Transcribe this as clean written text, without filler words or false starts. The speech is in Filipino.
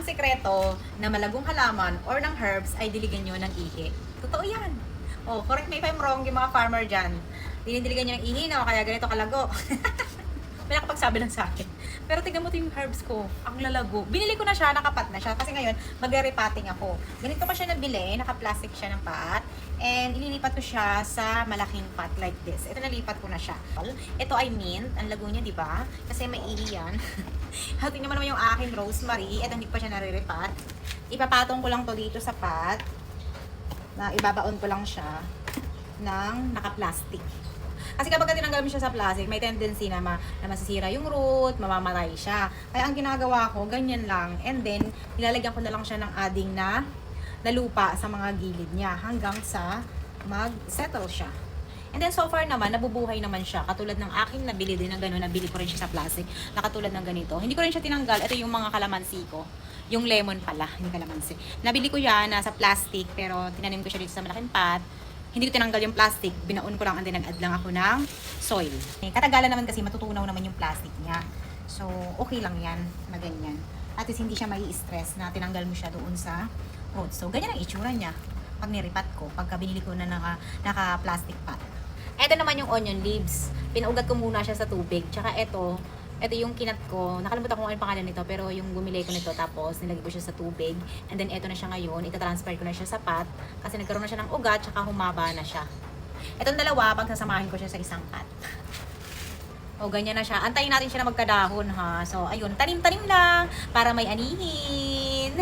sikreto na malagong halaman or ng herbs ay diligan nyo ng ihi. Totoo yan. Oh, correct me if I'm wrong yung mga farmer dyan. Dinidiligan nyo ng ihi, no? Kaya ganito kalago. May nakapagsabi lang sa akin. Pero tignan mo ito yung herbs ko. Ang lalago. Binili ko na siya, nakapat na siya. Kasi ngayon, magre-repotting ako. Ganito pa siya nabili, naka-plastic siya ng pot. And ililipat ko siya sa malaking pot like this. Ito nalipat ko na siya. Ito ay mint. Ang lago niya, di ba? Kasi may ihi yan. Tingnan mo naman yung aking rosemary. Ito hindi pa siya nare-repot. Ipapatong ko lang to dito sa pot. Na ibabaon ko lang siya ng naka-plastic. Kasi kapag tinanggal mo siya sa plastic, may tendency na masisira yung root, mamamatay siya. Kaya ang ginagawa ko, ganyan lang. And then, nilalagyan ko na lang siya ng adding na lupa sa mga gilid niya hanggang sa mag-settle siya. And then, so far naman, nabubuhay naman siya. Katulad ng aking nabili din ng gano'n, nabili ko rin siya sa plastic. Nakatulad ng ganito. Hindi ko rin siya tinanggal. Ito yung mga kalamansi ko. Yung lemon pala, yung kalamansi. Nabili ko yan nasa plastic, pero tinanim ko siya dito sa malaking pot. Hindi ko tinanggal yung plastic, binaon ko lang and then nag-add lang ako ng soil. Katagalan naman kasi matutunaw naman yung plastic niya. So, okay lang yan na ganyan. At least hindi siya mai-stress na tinanggal mo siya doon sa root. So, ganyan ang itsura niya pag niripat ko, pagka binili ko na naka-plastic pot. Ito naman yung onion leaves. Pinaugat ko muna siya sa tubig. Tsaka ito yung kinat ko. Nakalimutan ko kung ano yung pangalan nito, pero yung gumilay ko nito tapos nilagay ko siya sa tubig. And then ito na siya ngayon, ita-transfer ko na siya sa pot kasi nagkaroon na siya ng ugat tsaka humaba na siya. Itong dalawa, pagsasamahin ko siya sa isang pot. O ganyan na siya. Antayin natin siya na magkadahon ha. So ayun, tanim-tanim lang para may anihin.